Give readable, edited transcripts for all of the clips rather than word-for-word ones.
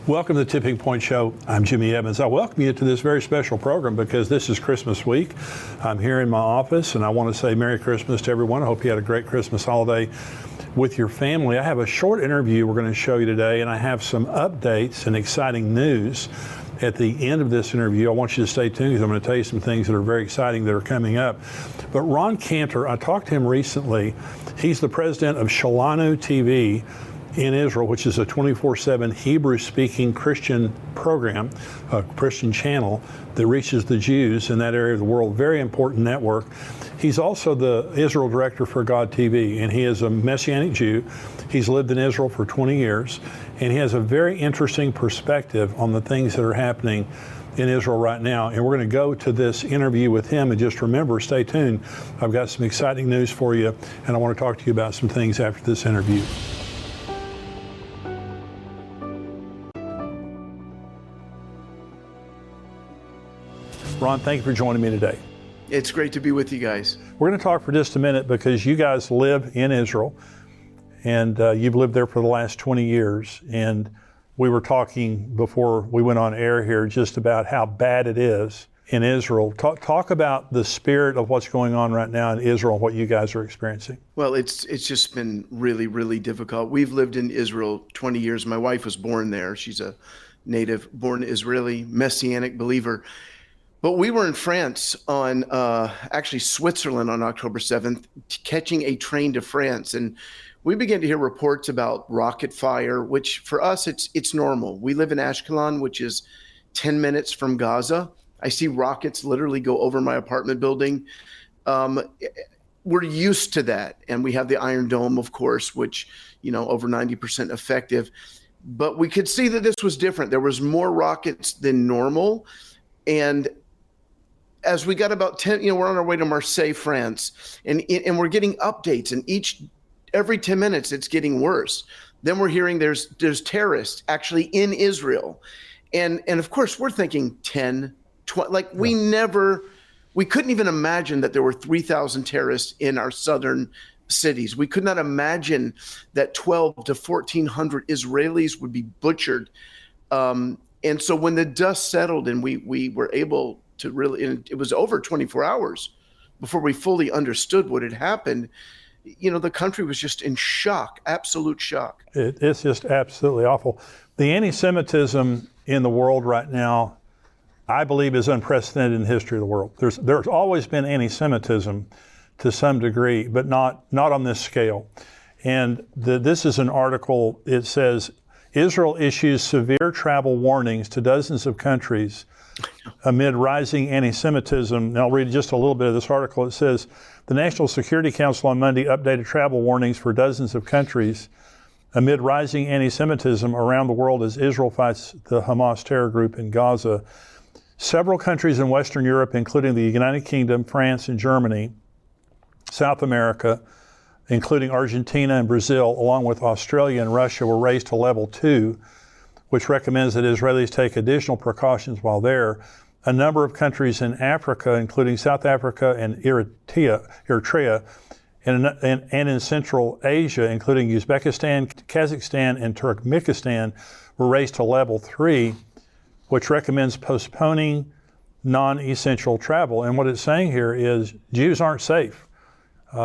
Welcome to the Tipping Point Show. I'm Jimmy Evans. I welcome you to this very special program because this is Christmas week. I'm here in my office and I want to say Merry Christmas to everyone. I hope you had a great Christmas holiday with your family. I have a short interview we're going to show you today, and I have some updates and exciting news at the end of this interview. I want you to stay tuned because I'm going to tell you some things that are very exciting that are coming up. But Ron Cantor, I talked to him recently. He's the president of Shalanu TV in Israel, which is a 24/7 Hebrew-speaking Christian program, a Christian channel that reaches the Jews in that area of the world. Very important network. He's also the Israel director for God TV, and he is a Messianic Jew. He's lived in Israel for 20 years, and he has a very interesting perspective on the things that are happening in Israel right now. And we're going to go to this interview with him, and just remember, stay tuned. I've got some exciting news for you, and I want to talk to you about some things after this interview. Ron, thank you for joining me today. It's great to be with you guys. We're going to talk for just a minute because you guys live in Israel, and you've lived there for the last 20 years. And we were talking before we went on air here just about how bad it is in Israel. Talk about the spirit of what's going on right now in Israel, what you guys are experiencing. Well, it's just been really, really difficult. We've lived in Israel 20 years. My wife was born there. She's a native born Israeli Messianic believer. But we were in France on, actually Switzerland on October 7th, catching a train to France. And we began to hear reports about rocket fire, which for us, it's normal. We live in Ashkelon, which is 10 minutes from Gaza. I see rockets literally go over my apartment building. We're used to that. And we have the Iron Dome, of course, which, over 90% effective. But we could see that this was different. There was more rockets than normal. And as we got about 10, we're on our way to Marseille, France, and we're getting updates, and every 10 minutes it's getting worse. Then we're hearing there's terrorists actually in Israel. And of course we're thinking 10, 20, like we couldn't even imagine that there were 3,000 terrorists in our southern cities. We could not imagine that 12 to 1,400 Israelis would be butchered. And so when the dust settled and we were able to really, and it was over 24 hours before we fully understood what had happened, the country was just in shock, absolute shock. It's just absolutely awful. The anti-Semitism in the world right now, I believe, is unprecedented in the history of the world. There's always been anti-Semitism to some degree, but not on this scale. And this is an article. It says, Israel issues severe travel warnings to dozens of countries amid rising anti-Semitism. And I'll read just a little bit of this article. It says, the National Security Council on Monday updated travel warnings for dozens of countries amid rising anti-Semitism around the world as Israel fights the Hamas terror group in Gaza. Several countries in Western Europe, including the United Kingdom, France, and Germany, South America, including Argentina and Brazil, along with Australia and Russia, were raised to level 2, which recommends that Israelis take additional precautions while there. A number of countries in Africa, including South Africa and Eritrea, and in Central Asia, including Uzbekistan, Kazakhstan, and Turkmenistan, were raised to level 3, which recommends postponing non-essential travel. And what it's saying here is Jews aren't safe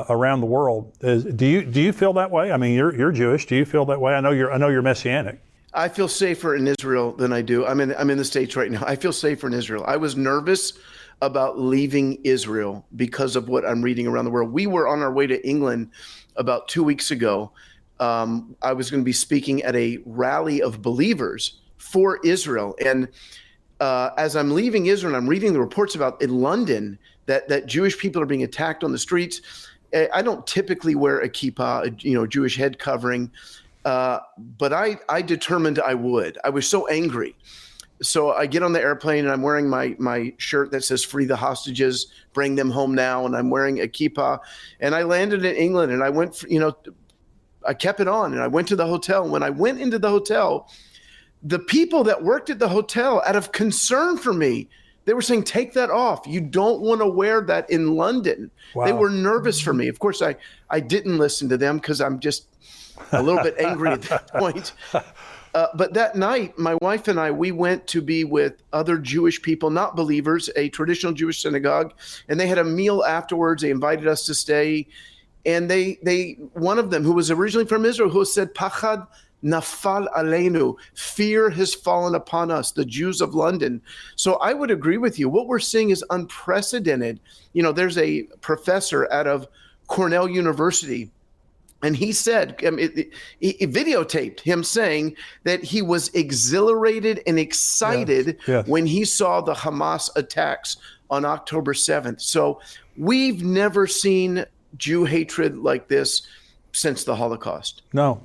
around the world. Do you feel that way? I mean, you're Jewish. Do you feel that way? I know you're Messianic. I feel safer in Israel than I do. I'm in the States right now. I feel safer in Israel. I was nervous about leaving Israel because of what I'm reading around the world. We were on our way to England about 2 weeks ago. I was going to be speaking at a rally of believers for Israel. And as I'm leaving Israel, I'm reading the reports about in London that Jewish people are being attacked on the streets. I don't typically wear a kippah, Jewish head covering. But I determined I would. I was so angry. So I get on the airplane and I'm wearing my shirt that says free the hostages, bring them home now. And I'm wearing a kippah. And I landed in England and I went, I kept it on and I went to the hotel. When I went into the hotel, the people that worked at the hotel, out of concern for me, they were saying, take that off. You don't want to wear that in London. Wow. They were nervous for me. Of course, I didn't listen to them because I'm just a little bit angry at that point. But that night, my wife and I, we went to be with other Jewish people, not believers, a traditional Jewish synagogue, and they had a meal afterwards. They invited us to stay, and they one of them, who was originally from Israel, who said, "Pachad nafal aleinu," fear has fallen upon us, the Jews of London. So I would agree with you. What we're seeing is unprecedented. There's a professor out of Cornell University, and he said, he videotaped him saying that he was exhilarated and excited Yes. when he saw the Hamas attacks on October 7th. So we've never seen Jew hatred like this since the Holocaust. No,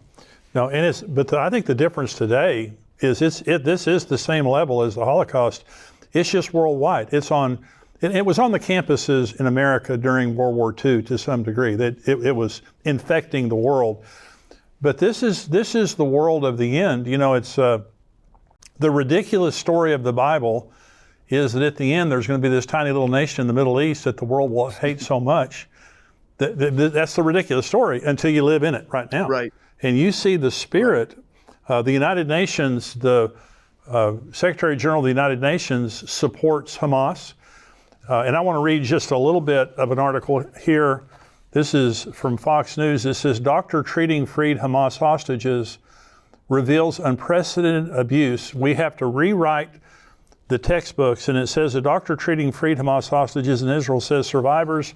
but I think the difference today is this is the same level as the Holocaust. It's just worldwide. It was on the campuses in America during World War II to some degree, that it was infecting the world. But this is the world of the end. It's the ridiculous story of the Bible is that at the end there's going to be this tiny little nation in the Middle East that the world will hate so much. That's the ridiculous story until you live in it right now. Right. And you see the spirit. The United Nations, the Secretary General of the United Nations supports Hamas. And I want to read just a little bit of an article here. This is from Fox News. It says, doctor treating freed Hamas hostages reveals unprecedented abuse. We have to rewrite the textbooks. And it says, a doctor treating freed Hamas hostages in Israel says survivors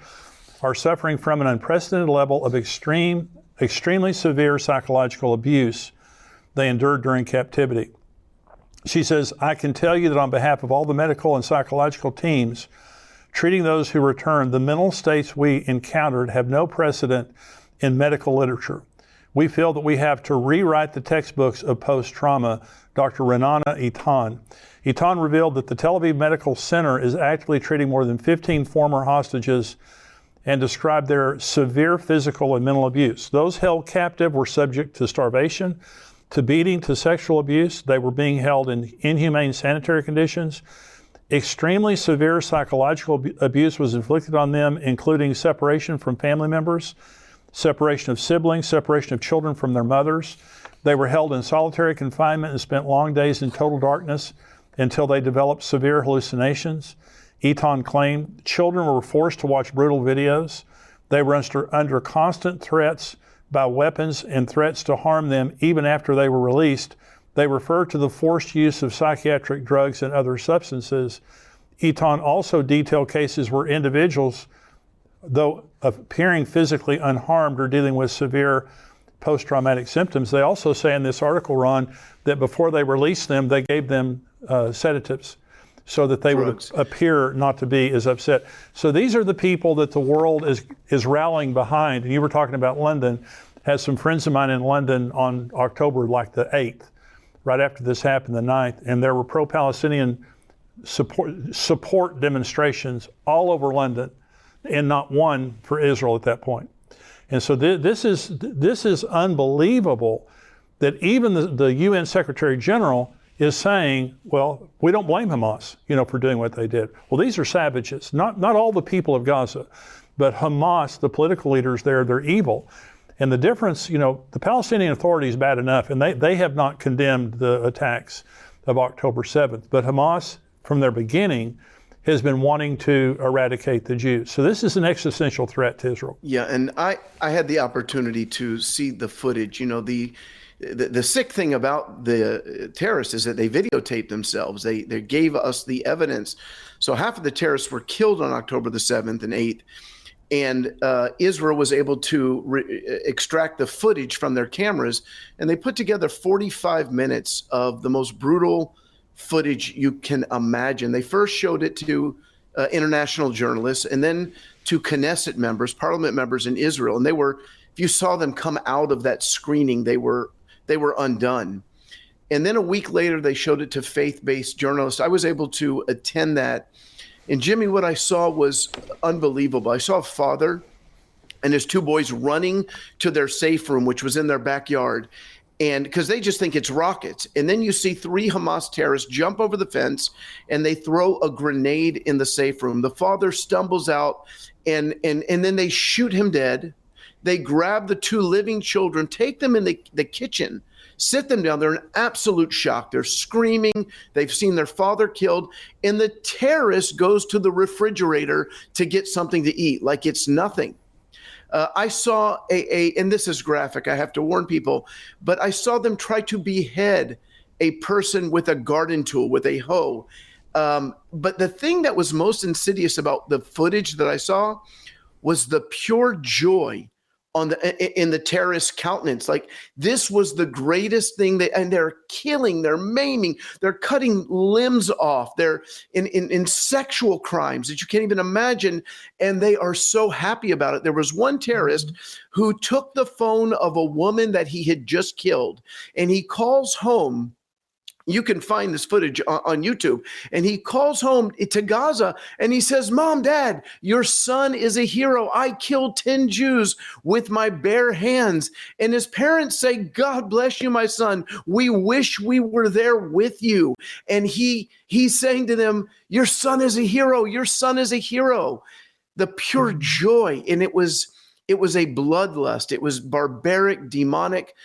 are suffering from an unprecedented level of extremely severe psychological abuse they endured during captivity. She says, I can tell you that on behalf of all the medical and psychological teams treating those who returned, the mental states we encountered have no precedent in medical literature. We feel that we have to rewrite the textbooks of post-trauma. Dr. Renana Eitan. Eitan revealed that the Tel Aviv Medical Center is actively treating more than 15 former hostages and described their severe physical and mental abuse. Those held captive were subject to starvation, to beating, to sexual abuse. They were being held in inhumane sanitary conditions. Extremely severe psychological abuse was inflicted on them, including separation from family members, separation of siblings, separation of children from their mothers. They were held in solitary confinement and spent long days in total darkness until they developed severe hallucinations. Eitan claimed children were forced to watch brutal videos. They were under constant threats by weapons and threats to harm them even after they were released. They referred to the forced use of psychiatric drugs and other substances. Eitan also detailed cases where individuals, though appearing physically unharmed, are dealing with severe post-traumatic symptoms. They also say in this article, Ron, that before they released them, they gave them sedatives so that they Drugs. would appear not to be as upset. So these are the people that the world is rallying behind. And you were talking about London. Had some friends of mine in London on October like the 8th, right after this happened, the 9th, and there were pro-Palestinian support demonstrations all over London, and not one for Israel at that point. And so this is unbelievable that even the UN Secretary General is saying, well, we don't blame Hamas, for doing what they did. Well, these are savages, not all the people of Gaza, but Hamas, the political leaders there, they're evil. And the difference, the Palestinian Authority is bad enough, and they have not condemned the attacks of October 7th. But Hamas, from their beginning, has been wanting to eradicate the Jews. So this is an existential threat to Israel. Yeah, and I had the opportunity to see the footage. The sick thing about the terrorists is that they videotaped themselves. They gave us the evidence. So half of the terrorists were killed on October the 7th and 8th. And Israel was able to extract the footage from their cameras, and they put together 45 minutes of the most brutal footage you can imagine. They first showed it to international journalists, and then to Knesset members, parliament members in Israel. And if you saw them come out of that screening, they were undone. And then a week later, they showed it to faith-based journalists. I was able to attend that. And Jimmy, what I saw was unbelievable. I saw a father and his two boys running to their safe room, which was in their backyard, and because they just think it's rockets. And then you see 3 Hamas terrorists jump over the fence, and they throw a grenade in the safe room. The father stumbles out, and then they shoot him dead. They grab the 2 living children, take them in the kitchen, sit them down. They're in absolute shock. They're screaming. They've seen their father killed. And the terrorist goes to the refrigerator to get something to eat like it's nothing. I saw and this is graphic, I have to warn people, but I saw them try to behead a person with a garden tool, with a hoe. But the thing that was most insidious about the footage that I saw was the pure joy in the terrorist countenance. Like, this was the greatest thing. And they're killing, they're maiming, they're cutting limbs off, they're in sexual crimes that you can't even imagine, and they are so happy about it. There was one terrorist who took the phone of a woman that he had just killed, and he calls home. You can find this footage on YouTube. And he calls home to Gaza and he says, "Mom, Dad, your son is a hero. I killed 10 Jews with my bare hands." And his parents say, "God bless you, my son. We wish we were there with you." And he's saying to them, "Your son is a hero. Your son is a hero." The pure joy. And it was a bloodlust. It was barbaric, demonic.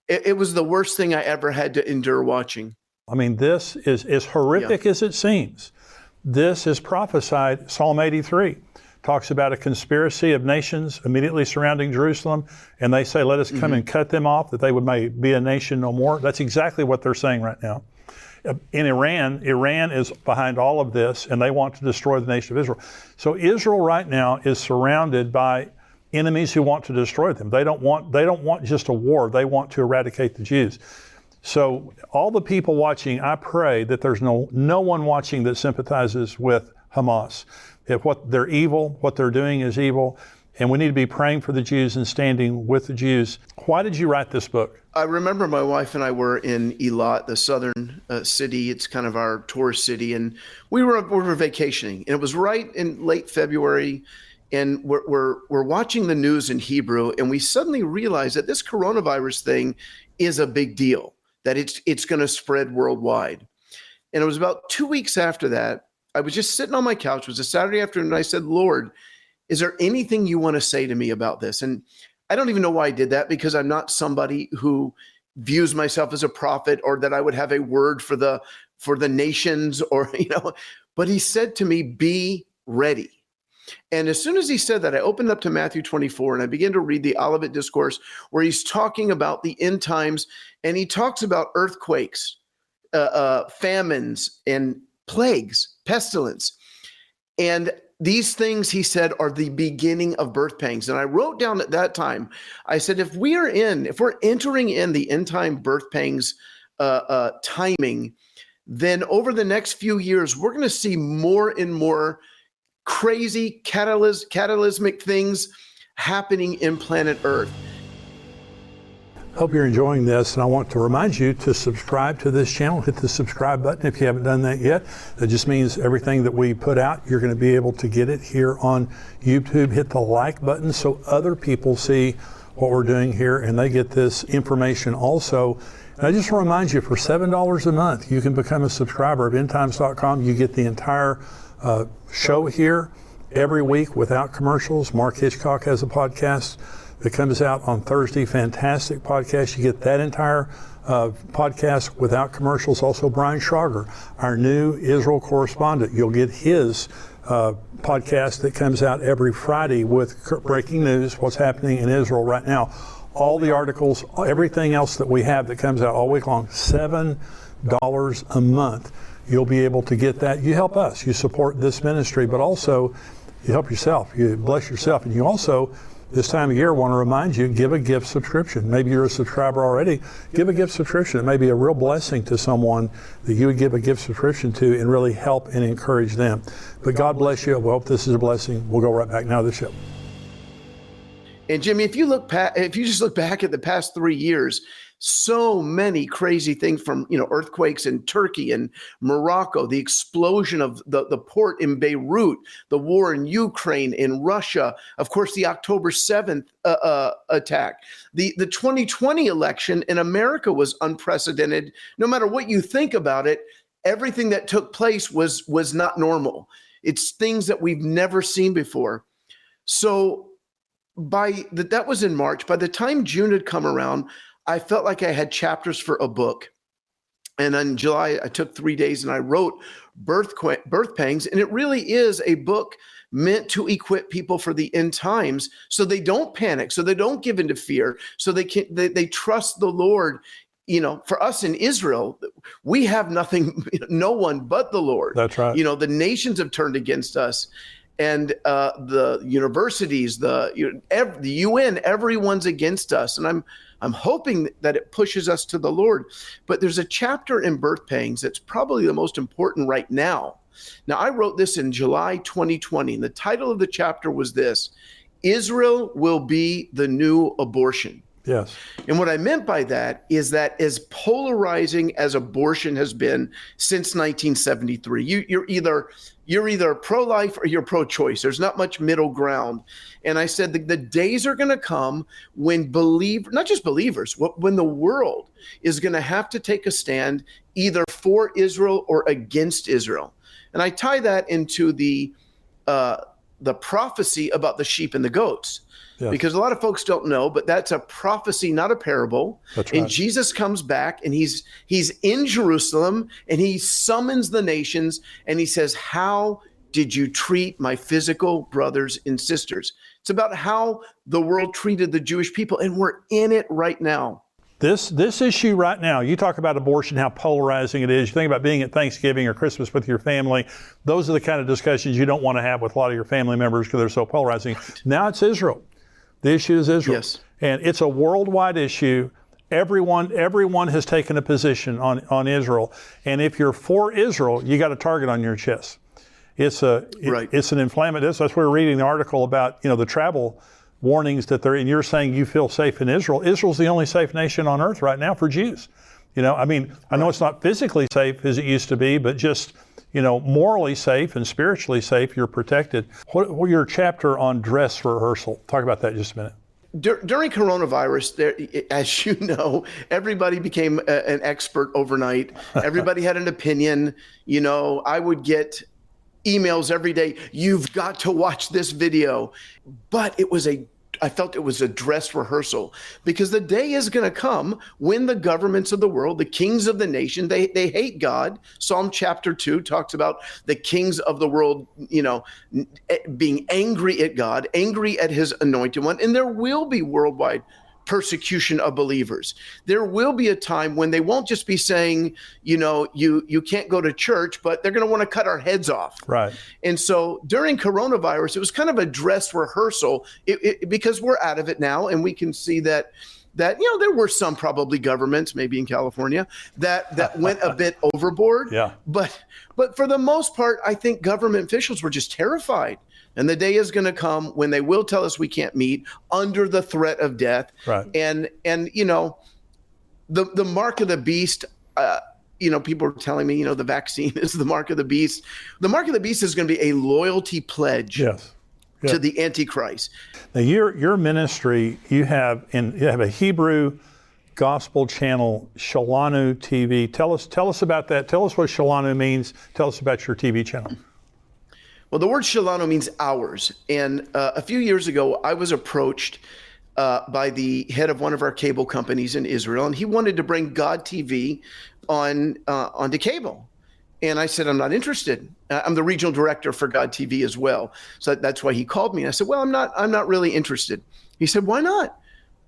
It was the worst thing I ever had to endure watching. I mean, this is as horrific as it seems. This is prophesied. Psalm 83 talks about a conspiracy of nations immediately surrounding Jerusalem, and they say, "Let us come and cut them off, that they may be a nation no more." That's exactly what they're saying right now. In Iran is behind all of this, and they want to destroy the nation of Israel. So Israel right now is surrounded by enemies who want to destroy them. They don't want just a war. They want to eradicate the Jews. So all the people watching, I pray that there's no one watching that sympathizes with Hamas. If they're evil, what they're doing is evil, and we need to be praying for the Jews and standing with the Jews. Why did you write this book? I remember my wife and I were in Eilat, the southern city. It's kind of our tourist city, and we were vacationing, and it was right in late February. And we're watching the news in Hebrew, and we suddenly realize that this coronavirus thing is a big deal, that it's going to spread worldwide. And it was about 2 weeks after that, I was just sitting on my couch. It was a Saturday afternoon, and I said, "Lord, is there anything you want to say to me about this?" And I don't even know why I did that, because I'm not somebody who views myself as a prophet, or that I would have a word for the nations, or, but he said to me, "Be ready." And as soon as he said that, I opened up to Matthew 24 and I began to read the Olivet Discourse, where he's talking about the end times, and he talks about earthquakes, famines, and plagues, pestilence. And these things, he said, are the beginning of birth pangs. And I wrote down at that time, I said, if we're entering in the end time birth pangs timing, then over the next few years, we're going to see more and more crazy catalysmic things happening in planet Earth. Hope you're enjoying this, and I want to remind you to subscribe to this channel. Hit the subscribe button if you haven't done that yet. That just means everything that we put out, you're going to be able to get it here on YouTube. Hit the like button so other people see what we're doing here and they get this information also. And I just want to remind you, for $7 a month, you can become a subscriber of endtimes.com. You get the entire show here every week without commercials. Mark Hitchcock has a podcast that comes out on Thursday. Fantastic podcast. You get that entire podcast without commercials. Also, Brian Schrager, our new Israel correspondent. You'll get his podcast that comes out every Friday with breaking news, what's happening in Israel right now. All the articles, everything else that we have that comes out all week long, $7 a month. You'll be able to get that. You help us. You support this ministry, but also you help yourself. You bless yourself. And you also, this time of year, want to remind you, give a gift subscription. Maybe you're a subscriber already. Give a gift subscription. It may be a real blessing to someone that you would give a gift subscription to and really help and encourage them. But God bless you. We hope this is a blessing. We'll go right back now to the show. And Jimmy, if you just look back at the past 3 years, so many crazy things, from earthquakes in Turkey and Morocco, the explosion of the port in Beirut, the war in Ukraine, in Russia, of course, the October 7th attack. The 2020 election in America was unprecedented. No matter what you think about it, everything that took place was not normal. It's things that we've never seen before. So that was in March. By the time June had come around, I felt like I had chapters for a book. And in July, I took 3 days and I wrote Birth Pangs. And it really is a book meant to equip people for the end times so they don't panic, so they don't give into fear, so they trust the Lord. For us in Israel, we have nothing, no one but the Lord. That's right. The nations have turned against us. And the universities, the UN, everyone's against us. And I'm hoping that it pushes us to the Lord. But there's a chapter in Birth Pangs that's probably the most important right now. Now, I wrote this in July 2020, and the title of the chapter was this: Israel will be the new abortion. Yes. And what I meant by that is that as polarizing as abortion has been since 1973, you're either pro-life or you're pro-choice. There's not much middle ground. And I said that the days are going to come when not just believers, when the world is going to have to take a stand either for Israel or against Israel. And I tie that into the prophecy about the sheep and the goats. Yes. Because a lot of folks don't know, but that's a prophecy, not a parable. That's right. And Jesus comes back and he's in Jerusalem and he summons the nations and he says, how did you treat my physical brothers and sisters? It's about how the world treated the Jewish people, and we're in it right now. This issue right now, you talk about abortion, how polarizing it is. You think about being at Thanksgiving or Christmas with your family. Those are the kind of discussions you don't want to have with a lot of your family members because they're so polarizing. Now it's Israel. The issue is Israel. Yes. And it's a worldwide issue. Everyone has taken a position on Israel. And if you're for Israel, you got a target on your chest. It's an inflammatory. That's why we're reading the article about, the travel warnings that and you're saying you feel safe in Israel. Israel's the only safe nation on earth right now for Jews. I know it's not physically safe as it used to be, but just, morally safe and spiritually safe, you're protected. What your chapter on dress rehearsal? Talk about that just a minute. During coronavirus, as you know, everybody became an expert overnight. Everybody had an opinion. I would get emails every day. You've got to watch this video. But I felt it was a dress rehearsal, because the day is going to come when the governments of the world, the kings of the nation, they hate God. Psalm chapter 2 talks about the kings of the world, being angry at God, angry at his anointed one. And there will be worldwide persecution of believers. There will be a time when they won't just be saying, you can't go to church, but they're going to want to cut our heads off. Right. And so during coronavirus, it was kind of a dress rehearsal because we're out of it now, and we can see that there were some probably governments, maybe in California, that went a bit overboard. Yeah. But for the most part, I think government officials were just terrified. And the day is going to come when they will tell us we can't meet under the threat of death. Right. And the mark of the beast, people are telling me, the vaccine is the mark of the beast. The mark of the beast is going to be a loyalty pledge. Yes. To the Antichrist. Now, your ministry, you have a Hebrew gospel channel, Shalanu TV. Tell us about that. Tell us what Shalanu means. Tell us about your TV channel. Well, the word Shalanu means ours. And a few years ago, I was approached by the head of one of our cable companies in Israel, and he wanted to bring God TV onto cable. And I said, I'm not interested. I'm the regional director for God TV as well. So that's why he called me. And I said, well, I'm not really interested. He said, why not?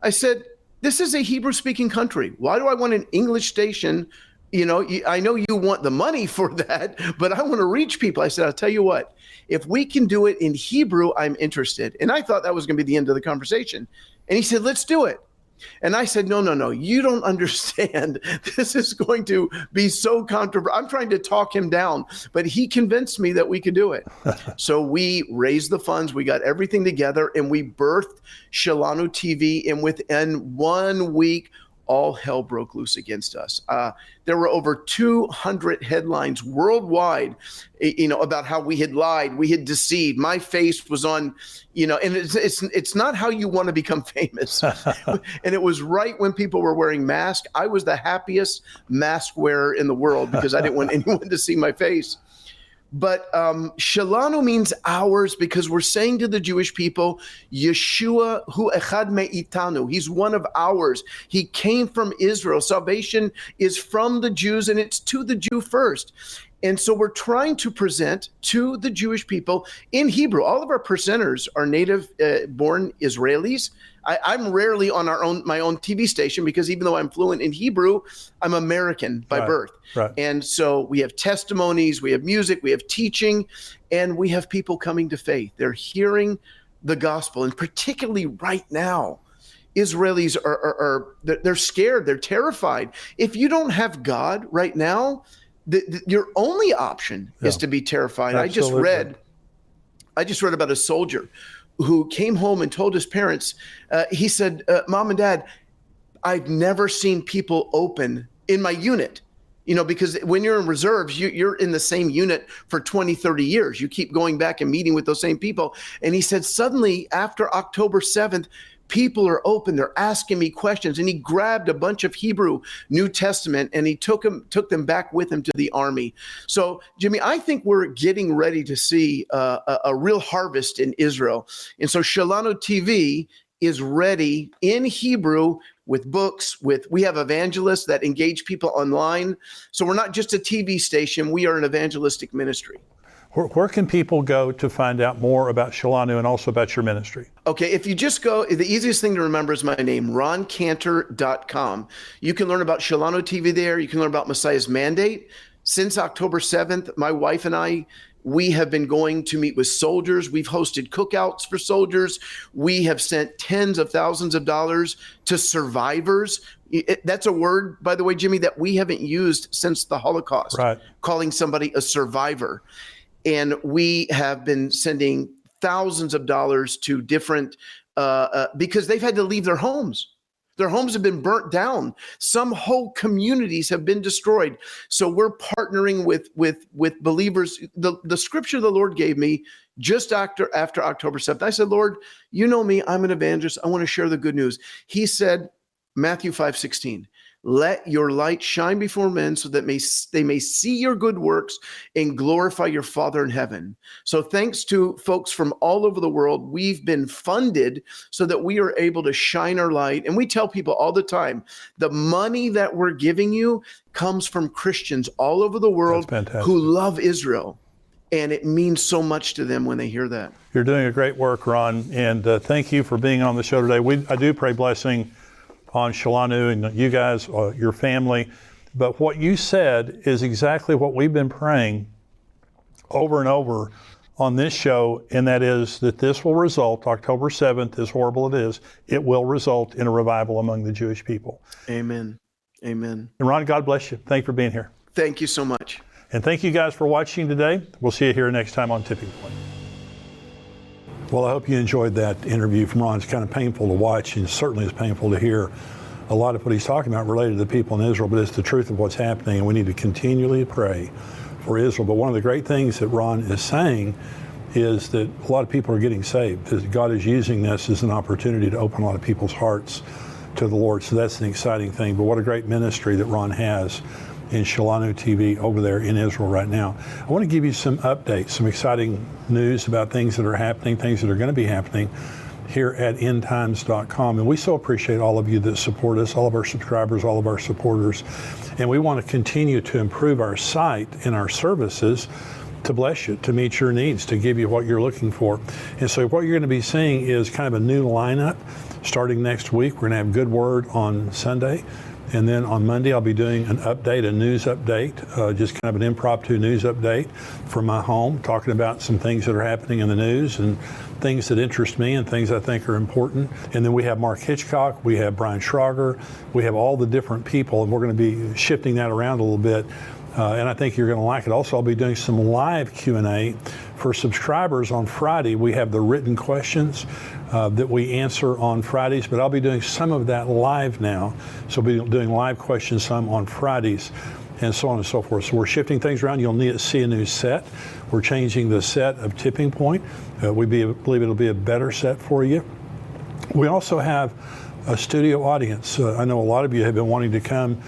I said, this is a Hebrew-speaking country. Why do I want an English station? I know you want the money for that, but I want to reach people. I said, I'll tell you what, if we can do it in Hebrew, I'm interested. And I thought that was going to be the end of the conversation. And he said, let's do it. And I said, no, you don't understand. This is going to be so controversial. I'm trying to talk him down, but he convinced me that we could do it. So we raised the funds, we got everything together, and we birthed Shalanu TV. And within 1 week, all hell broke loose against us. There were over 200 headlines worldwide, about how we had lied, we had deceived. My face was on, and it's not how you want to become famous. And it was right when people were wearing masks. I was the happiest mask wearer in the world because I didn't want anyone to see my face. But Shelanu means ours because we're saying to the Jewish people, Yeshua hu echad me'itanu. He's one of ours. He came from Israel. Salvation is from the Jews, and it's to the Jew first. And so we're trying to present to the Jewish people in Hebrew. All of our presenters are native born Israelis. I'm rarely on my own TV station because even though I'm fluent in Hebrew, I'm American by birth. Right. And so we have testimonies, we have music, we have teaching, and we have people coming to faith. They're hearing the gospel. And particularly right now, Israelis they're scared, they're terrified. If you don't have God right now, your only option is to be terrified. Absolutely. I just read about a soldier who came home and told his parents, he said, Mom and Dad, I've never seen people open in my unit. You know, because when you're in reserves, you're in the same unit for 20, 30 years. You keep going back and meeting with those same people. And he said, suddenly after October 7th, people are open. They're asking me questions. And he grabbed a bunch of Hebrew New Testament and he took them back with him to the army. So, Jimmy, I think we're getting ready to see a real harvest in Israel. And so Shelanu TV is ready in Hebrew with books, we have evangelists that engage people online. So we're not just a TV station, we are an evangelistic ministry. Where can people go to find out more about Shelanu and also about your ministry? Okay, if you just go, the easiest thing to remember is my name, roncantor.com. You can learn about Shelanu TV there. You can learn about Messiah's Mandate. Since October 7th, my wife and I, we have been going to meet with soldiers. We've hosted cookouts for soldiers. We have sent tens of thousands of dollars to survivors. That's a word, by the way, Jimmy, that we haven't used since the Holocaust, right. Calling somebody a survivor. And we have been sending thousands of dollars to different, because they've had to leave their homes. Their homes have been burnt down. Some whole communities have been destroyed. So we're partnering with believers. The scripture the Lord gave me just after October 7th, I said, Lord, you know me, I'm an evangelist. I want to share the good news. He said, Matthew 5:16, let your light shine before men so that they may see your good works and glorify your Father in heaven. So thanks to folks from all over the world, we've been funded so that we are able to shine our light. And we tell people all the time, the money that we're giving you comes from Christians all over the world who love Israel. And it means so much to them when they hear that. You're doing a great work, Ron. And thank you for being on the show today. I do pray blessing on Shelanu and you guys, your family. But what you said is exactly what we've been praying over and over on this show, and that is that this will result, October 7th, as horrible it will result in a revival among the Jewish people. Amen. Amen. And Ron, God bless you. Thank you for being here. Thank you so much. And thank you guys for watching today. We'll see you here next time on Tipping Point. Well, I hope you enjoyed that interview from Ron. It's kind of painful to watch, and certainly it's painful to hear a lot of what he's talking about related to the people in Israel, but it's the truth of what's happening, and we need to continually pray for Israel. But one of the great things that Ron is saying is that a lot of people are getting saved, that God is using this as an opportunity to open a lot of people's hearts to the Lord. So that's an exciting thing. But what a great ministry that Ron has in Shelanu TV over there in Israel right now. I want to give you some updates, some exciting news about things that are happening, things that are going to be happening here at endtimes.com. And we so appreciate all of you that support us, all of our subscribers, all of our supporters. And we want to continue to improve our site and our services to bless you, to meet your needs, to give you what you're looking for. And so what you're going to be seeing is kind of a new lineup starting next week. We're going to have Good Word on Sunday. And then on Monday, I'll be doing an update, a news update, just kind of an impromptu news update from my home, talking about some things that are happening in the news and things that interest me and things I think are important. And then we have Mark Hitchcock, we have Brian Schrager, we have all the different people, and we're going to be shifting that around a little bit. And I think you're going to like it. Also, I'll be doing some live Q&A for subscribers on Friday. We have the written questions that we answer on Fridays, but I'll be doing some of that live now. So I'll be doing live questions some on Fridays and so on and so forth. So we're shifting things around. You'll need to see a new set. We're changing the set of Tipping Point. We believe it'll be a better set for you. We also have a studio audience. I know a lot of you have been wanting to come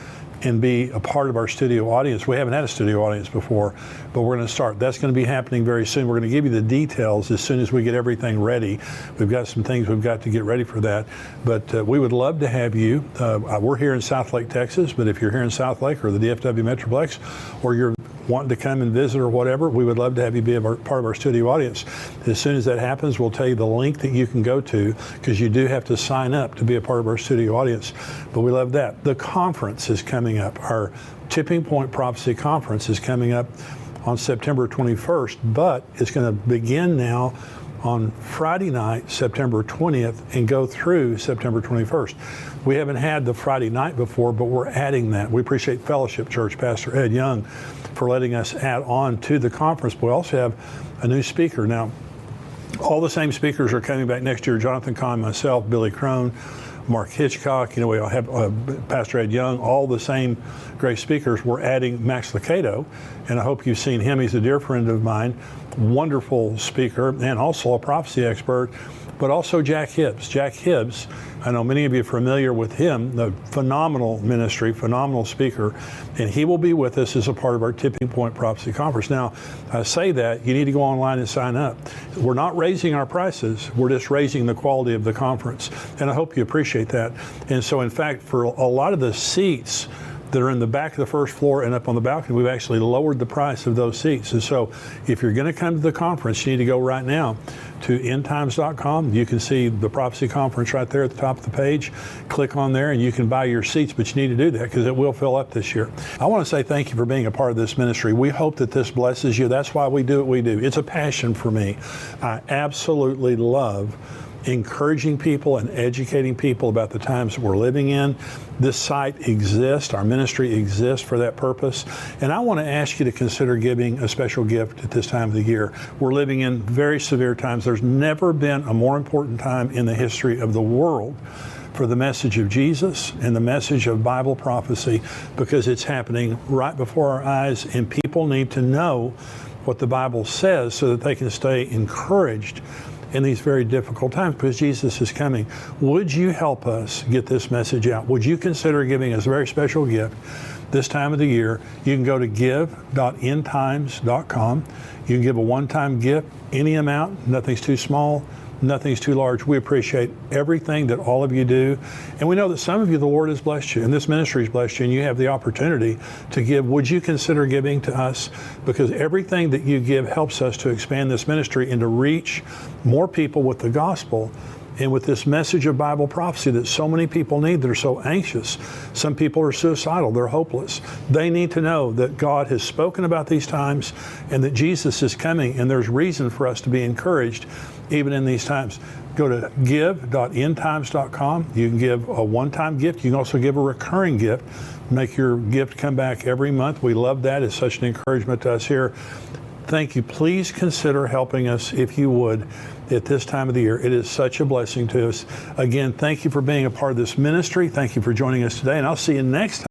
and be a part of our studio audience. We haven't had a studio audience before, but we're going to start. That's going to be happening very soon. We're going to give you the details as soon as we get everything ready. We've got some things we've got to get ready for that, but we would love to have you. We're here in Southlake, Texas, but if you're here in Southlake or the DFW Metroplex, or you're wanting to come and visit or whatever, we would love to have you be part of our studio audience. As soon as that happens, we'll tell you the link that you can go to, because you do have to sign up to be a part of our studio audience. But we love that. The conference is coming up. Our Tipping Point Prophecy Conference is coming up on September 21st, but it's going to begin now on Friday night, September 20th, and go through September 21st. We haven't had the Friday night before, but we're adding that. We appreciate Fellowship Church, Pastor Ed Young, for letting us add on to the conference. But we also have a new speaker. Now, all the same speakers are coming back next year. Jonathan Kahn, myself, Billy Crone, Mark Hitchcock, we all have Pastor Ed Young, all the same great speakers. We're adding Max Lucado, and I hope you've seen him. He's a dear friend of mine, wonderful speaker, and also a prophecy expert, but also Jack Hibbs. Jack Hibbs, I know many of you are familiar with him, the phenomenal ministry, phenomenal speaker, and he will be with us as a part of our Tipping Point Prophecy Conference. Now, I say that, you need to go online and sign up. We're not raising our prices, we're just raising the quality of the conference, and I hope you appreciate that. And so, in fact, for a lot of the seats that are in the back of the first floor and up on the balcony, we've actually lowered the price of those seats. And so if you're going to come to the conference, you need to go right now to endtimes.com. You can see the prophecy conference right there at the top of the page. Click on there and you can buy your seats, but you need to do that because it will fill up this year. I want to say thank you for being a part of this ministry. We hope that this blesses you. That's why we do what we do. It's a passion for me. I absolutely love encouraging people and educating people about the times that we're living in. This site exists, our ministry exists for that purpose. And I want to ask you to consider giving a special gift at this time of the year. We're living in very severe times. There's never been a more important time in the history of the world for the message of Jesus and the message of Bible prophecy, because it's happening right before our eyes, and people need to know what the Bible says so that they can stay encouraged in these very difficult times, because Jesus is coming. Would you help us get this message out? Would you consider giving us a very special gift this time of the year? You can go to give.endtimes.com. You can give a one-time gift, any amount. Nothing's too small, nothing's too large. We appreciate everything that all of you do. And we know that some of you, the Lord has blessed you, and this ministry has blessed you, and you have the opportunity to give. Would you consider giving to us? Because everything that you give helps us to expand this ministry and to reach more people with the gospel and with this message of Bible prophecy that so many people need. They're so anxious. Some people are suicidal. They're hopeless. They need to know that God has spoken about these times and that Jesus is coming, and there's reason for us to be encouraged even in these times. Go to give.endtimes.com. You can give a one-time gift. You can also give a recurring gift. Make your gift come back every month. We love that. It's such an encouragement to us here. Thank you. Please consider helping us if you would at this time of the year. It is such a blessing to us. Again, thank you for being a part of this ministry. Thank you for joining us today, and I'll see you next time